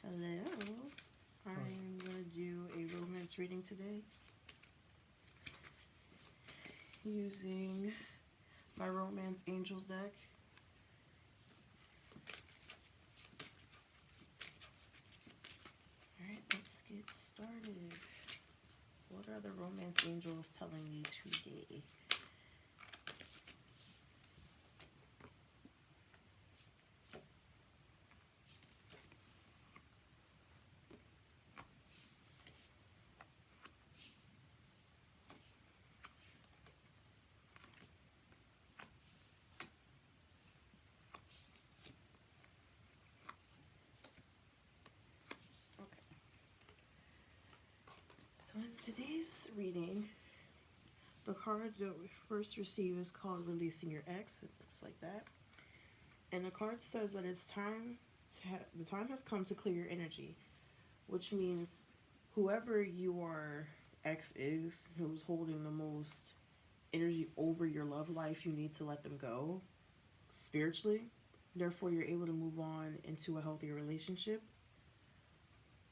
Hello. I'm going to do a romance reading today using my Romance Angels deck. Alright, let's get started. What are the Romance Angels telling me today? So in today's reading, the card that we first receive is called Releasing Your Ex. It looks like that. And the card says that it's time the time has come to clear your energy, which means whoever your ex is, who's holding the most energy over your love life, you need to let them go spiritually. Therefore, you're able to move on into a healthier relationship.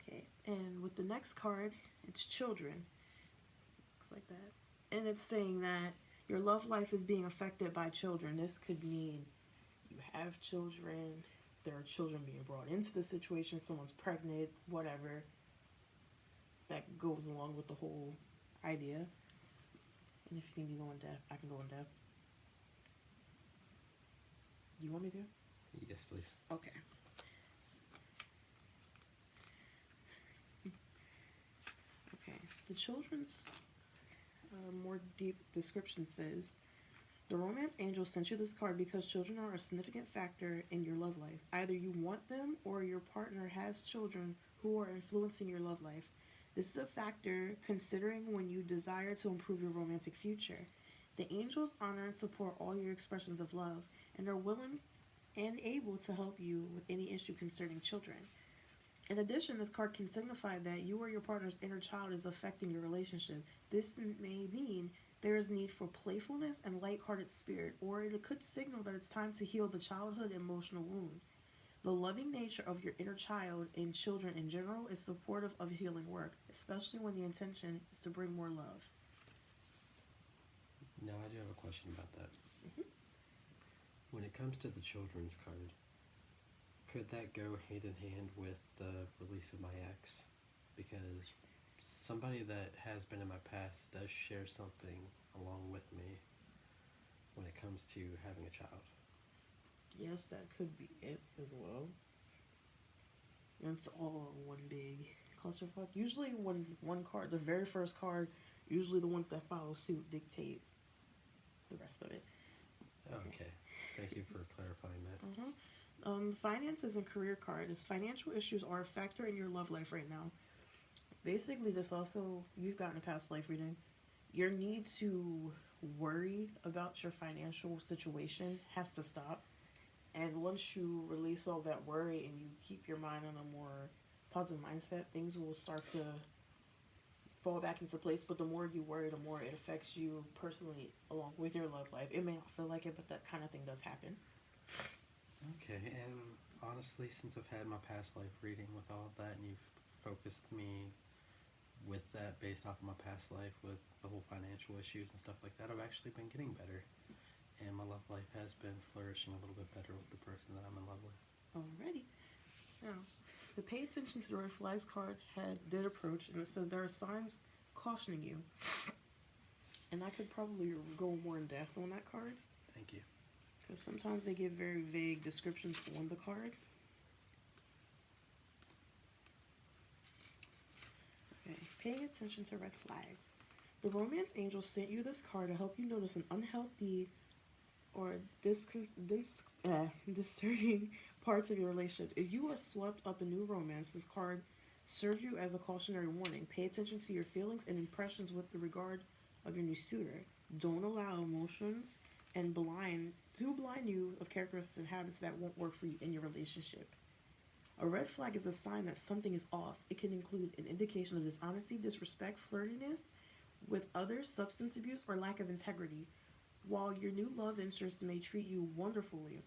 Okay, and with the next card, it's children. Looks like that. And it's saying that your love life is being affected by children. This could mean you have children, there are children being brought into the situation, someone's pregnant, whatever. That goes along with the whole idea. And if you need me to go in depth, I can go in depth. Do you want me to? Yes, please. Okay. Okay. The children's more deep description says, the Romance Angel sent you this card because children are a significant factor in your love life. Either you want them or your partner has children who are influencing your love life. This is a factor considering when you desire to improve your romantic future. The angels honor and support all your expressions of love and are willing and able to help you with any issue concerning children. In addition, this card can signify that you or your partner's inner child is affecting your relationship. This may mean there is need for playfulness and lighthearted spirit, or it could signal that it's time to heal the childhood emotional wound. The loving nature of your inner child and children in general is supportive of healing work, especially when the intention is to bring more love. Now, I do have a question about that. Mm-hmm. When it comes to the children's card, could that go hand in hand with the release of my ex? Because somebody that has been in my past does share something along with me when it comes to having a child. Yes, that could be it as well. It's all one big clusterfuck. Usually, when one card, the very first card, usually the ones that follow suit dictate the rest of it. Okay. Thank you for clarifying that. Finances and career card is financial issues are a factor in your love life right now. Basically, this also, you've gotten a past life reading. Your need to worry about your financial situation has to stop. And once you release all that worry and you keep your mind on a more positive mindset, things will start to fall back into place. But the more you worry, the more it affects you personally along with your love life. It may not feel like it, but that kind of thing does happen. Okay, and honestly, since I've had my past life reading with all of that, and you've focused me with that based off of my past life with the whole financial issues and stuff like that, I've actually been getting better. And my love life has been flourishing a little bit better with the person that I'm in love with. Alrighty. Now, the pay attention to the red flags card did approach, and it says there are signs cautioning you. And I could probably go more in depth on that card. Thank you. Because sometimes they give very vague descriptions on the card. Okay, paying attention to red flags. The Romance Angel sent you this card to help you notice an unhealthy or disturbing parts of your relationship. If you are swept up in new romance, this card serves you as a cautionary warning. Pay attention to your feelings and impressions with the regard of your new suitor. Don't allow emotions and blind you of characteristics and habits that won't work for you in your relationship. A red flag is a sign that something is off. It can include an indication of dishonesty, disrespect, flirtiness with others, substance abuse, or lack of integrity. While your new love interest may treat you wonderfully,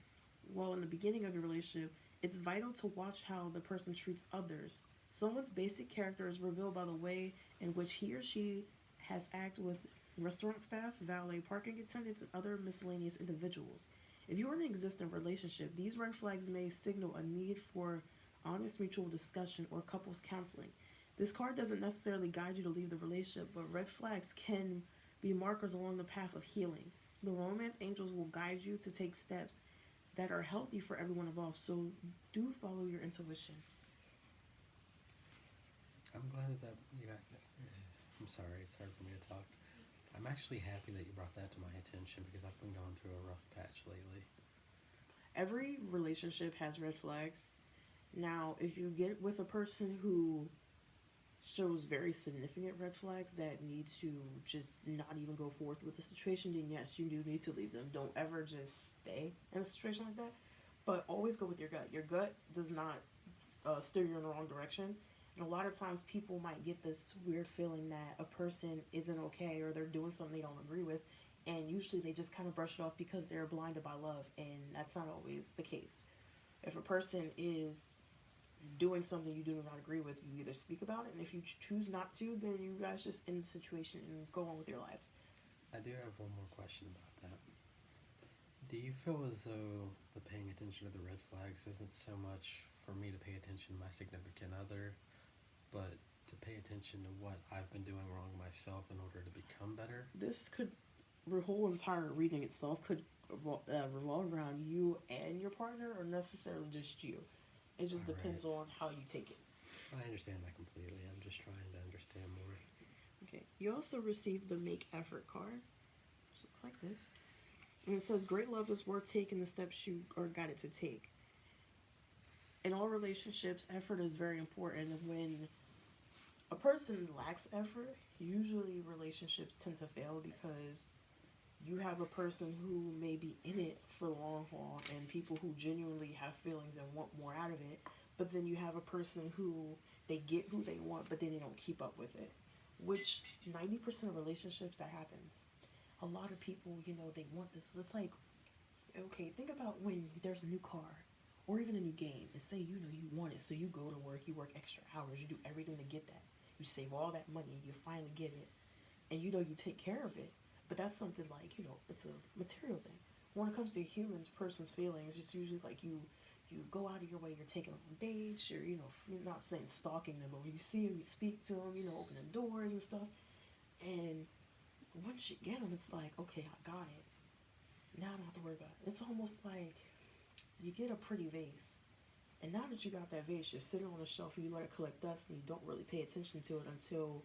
while in the beginning of your relationship, It's vital to watch how the person treats others. Someone's basic character is revealed by the way in which he or she has acted with restaurant staff, valet parking attendants, and other miscellaneous individuals. If you are in an existing relationship, these red flags may signal a need for honest mutual discussion or couples counseling. This card doesn't necessarily guide you to leave the relationship, but red flags can be markers along the path of healing. The romance angels will guide you to take steps that are healthy for everyone involved, so do follow your intuition. I'm glad that you got. I'm sorry, it's hard for me to talk. I'm actually happy that you brought that to my attention because I've been going through a rough patch lately. Every relationship has red flags. Now, if you get with a person who shows very significant red flags that need to just not even go forth with the situation, then yes, you do need to leave them. Don't ever just stay in a situation like that. But always go with your gut. Your gut does not steer you in the wrong direction. And a lot of times people might get this weird feeling that a person isn't okay or they're doing something they don't agree with. And usually they just kind of brush it off because they're blinded by love. And that's not always the case. If a person is doing something you do not agree with, you either speak about it, and if you choose not to, then you guys just end the situation and go on with your lives. I do have one more question about that. Do you feel as though the paying attention to the red flags isn't so much for me to pay attention to my significant other, but to pay attention to what I've been doing wrong myself in order to become better? This could, the whole entire reading itself could revolve around you and your partner, or necessarily just you. It just depends on how you take it. I understand that completely. I'm just trying to understand more. Okay. You also received the Make Effort card, which looks like this. And it says, great love is worth taking the steps you are guided to take. In all relationships, effort is very important. And when a person lacks effort, usually relationships tend to fail because you have a person who may be in it for the long haul and people who genuinely have feelings and want more out of it, but then you have a person who they get who they want but then they don't keep up with it, which 90% of relationships that happens. A lot of people, they want this. It's like, okay, think about when there's a new car or even a new game and say you want it, so you go to work, you work extra hours, you do everything to get that, you save all that money, you finally get it, and you take care of it. But that's something like, it's a material thing. When it comes to humans, person's feelings, it's usually like you go out of your way, you're taking them on dates, you're not saying stalking them, but when you see them, you speak to them, opening doors and stuff. And once you get them, it's like, okay, I got it. Now I don't have to worry about it. It's almost like you get a pretty vase. And now that you got that vase, you're sitting on the shelf and you let it collect dust and you don't really pay attention to it until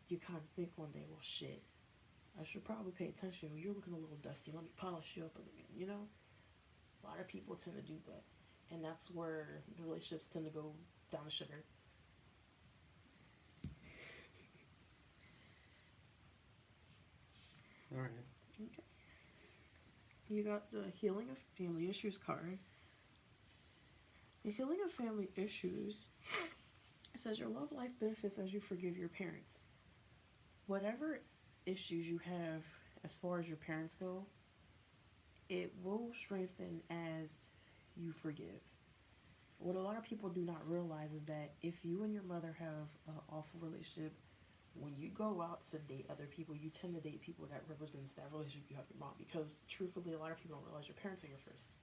you kind of think one day, well, shit, I should probably pay attention. You're looking a little dusty. Let me polish you up again, A lot of people tend to do that. And that's where the relationships tend to go down the sugar. All right. Okay. You got the Healing of Family Issues card. The Healing of Family Issues, it says your love life benefits as you forgive your parents. Whatever issues you have as far as your parents go, it will strengthen as you forgive. What a lot of people do not realize is that if you and your mother have an awful relationship, when you go out to date other people, you tend to date people that represents that relationship you have with your mom, because truthfully, a lot of people don't realize your parents are your first,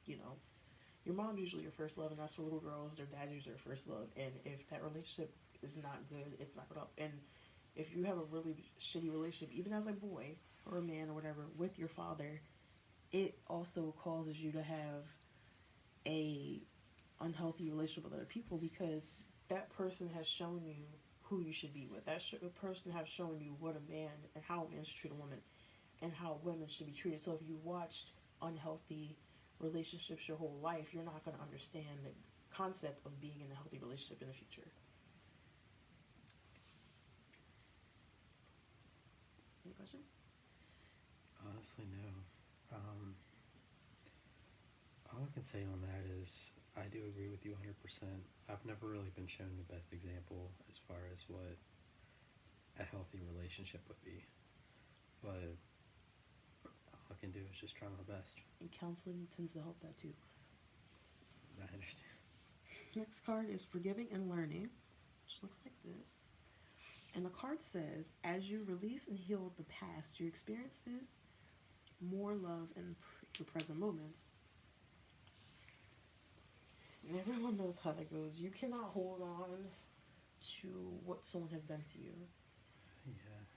your mom's usually your first love, and that's for little girls, their dad is their first love, and if that relationship is not good, it's not good. And if you have a really shitty relationship, even as a boy or a man or whatever, with your father, it also causes you to have a unhealthy relationship with other people, because that person has shown you who you should be with. That person has shown you what a man and how a man should treat a woman and how women should be treated. So if you watched unhealthy relationships your whole life, you're not going to understand the concept of being in a healthy relationship in the future. Any question? Honestly, no. All I can say on that is I do agree with you 100%. I've never really been shown the best example as far as what a healthy relationship would be. But all I can do is just try my best. And counseling tends to help that too. I understand. Next card is Forgiving and Learning, which looks like this. And the card says, as you release and heal the past, you experiences more love in your present moments. And everyone knows how that goes. You cannot hold on to what someone has done to you. Yeah.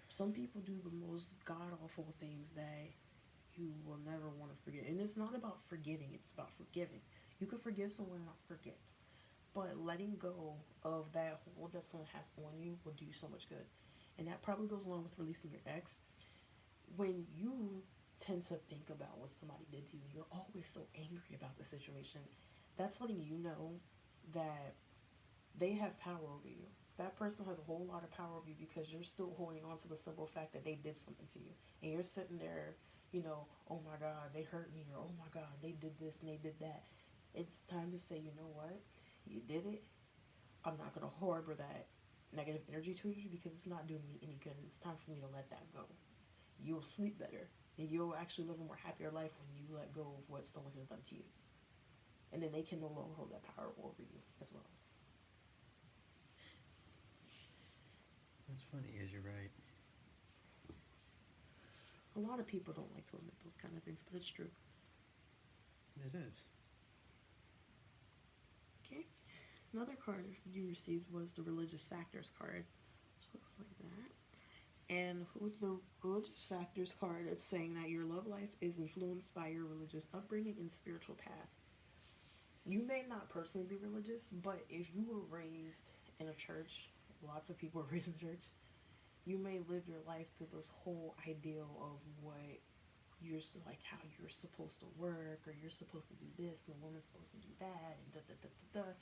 Some people do the most god awful things that you will never want to forget. And it's not about forgetting, it's about forgiving. You can forgive someone and not forget. But letting go of that hold that someone has on you will do so much good. And that probably goes along with releasing your ex. When you tend to think about what somebody did to you, you're always so angry about the situation. That's letting you know that they have power over you. That person has a whole lot of power over you because you're still holding on to the simple fact that they did something to you. And you're sitting there, oh my God, they hurt me, or oh my God, they did this and they did that. It's time to say, you know what? You did it. I'm not going to harbor that negative energy to you because it's not doing me any good. It's time for me to let that go. You'll sleep better and you'll actually live a more happier life when you let go of what someone has done to you. And then they can no longer hold that power over you as well. That's funny, because you're right. A lot of people don't like to admit those kind of things, but it's true. It is. Okay. Another card you received was the Religious Factors card, which looks like that. And with the Religious Factors card, it's saying that your love life is influenced by your religious upbringing and spiritual path. You may not personally be religious, but if you were raised in a church, lots of people were raised in church, you may live your life through this whole ideal of what you're like, how you're supposed to work, or you're supposed to do this and the woman's supposed to do that, and da da da da da.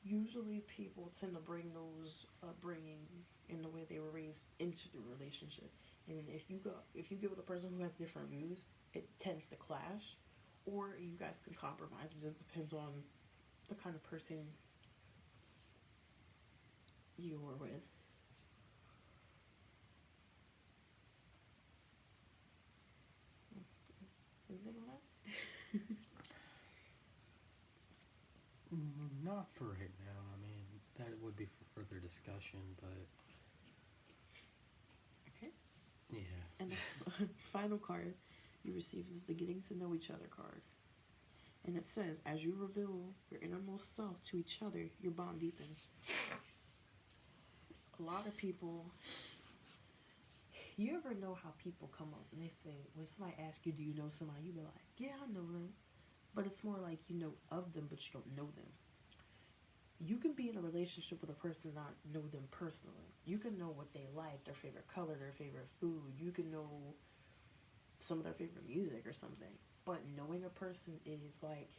Usually people tend to bring those upbringing in the way they were raised into the relationship. And if you get with a person who has different views, it tends to clash. Or you guys can compromise. It just depends on the kind of person you are with. Anything on that? Not for right now. I mean, that would be for further discussion, but Okay. yeah. And the final card you receive is the Getting to Know Each Other card. And it says, as you reveal your innermost self to each other, your bond deepens. A lot of people, you ever know how people come up and they say, when somebody asks you, do you know somebody? You be like, yeah, I know them. But it's more like you know of them, but you don't know them. You can be in a relationship with a person and not know them personally. You can know what they like, their favorite color, their favorite food. You can know some of their favorite music or something. But knowing a person is like,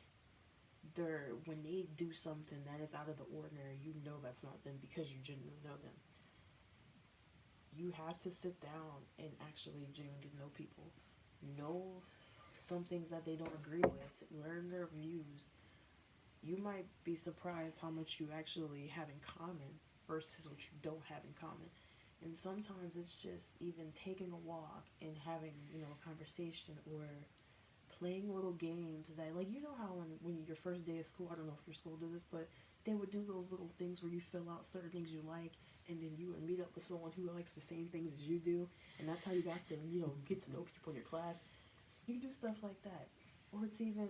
when they do something that is out of the ordinary, you know that's not them because you genuinely know them. You have to sit down and actually genuinely know people. Know some things that they don't agree with. Learn their views. You might be surprised how much you actually have in common versus what you don't have in common. And sometimes it's just even taking a walk and having, a conversation, or playing little games that, like, how when your first day of school, I don't know if your school did this, but they would do those little things where you fill out certain things you like, and then you would meet up with someone who likes the same things as you do, and that's how you got to, get to know people in your class. You can do stuff like that. Or it's even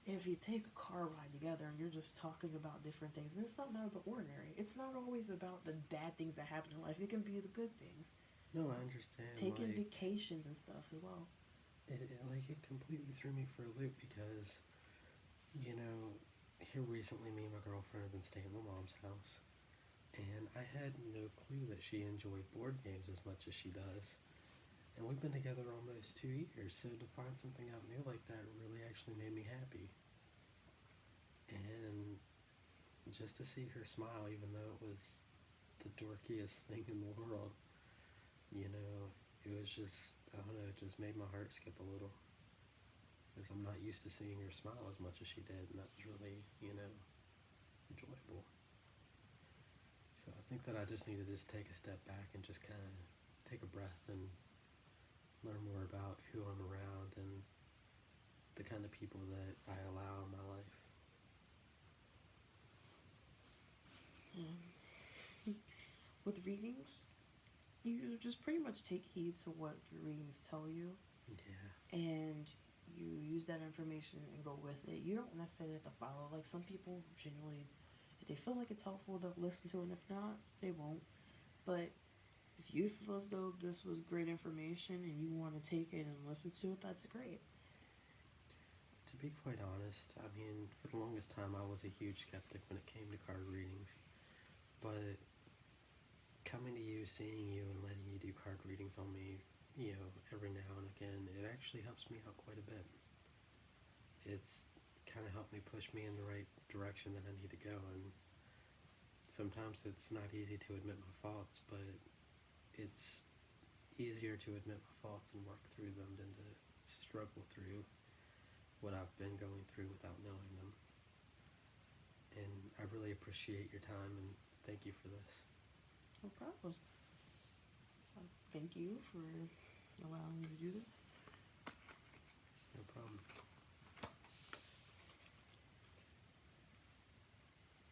if you take a car ride together and you're just talking about different things, and it's something out of the ordinary. It's not always about the bad things that happen in life. It can be the good things. No, I understand. Taking vacations and stuff as well. It completely threw me for a loop because, here recently me and my girlfriend have been staying at my mom's house, and I had no clue that she enjoyed board games as much as she does. And we've been together almost 2 years, so to find something out new like that really actually made me happy. And just to see her smile, even though it was the dorkiest thing in the world, it was just, I don't know, it just made my heart skip a little. Because I'm not used to seeing her smile as much as she did, and that was really, enjoyable. So I think that I just need to just take a step back and just kind of take a breath and learn more about who I'm around and the kind of people that I allow in my life. with readings, you just pretty much take heed to what your readings tell you, Yeah. and you use that information and go with it. You don't necessarily have to follow. Like some people genuinely, if they feel like it's helpful, they'll listen to it. And if not, they won't. But if you feel as though this was great information and you want to take it and listen to it, that's great. To be quite honest, I mean, for the longest time, I was a huge skeptic when it came to card readings. But coming to you, seeing you, and letting you do card readings on me, every now and again, it actually helps me out quite a bit. It's kind of helped me push me in the right direction that I need to go. And sometimes it's not easy to admit my faults, but it's easier to admit my faults and work through them than to struggle through what I've been going through without knowing them. And I really appreciate your time and thank you for this. No problem. Thank you for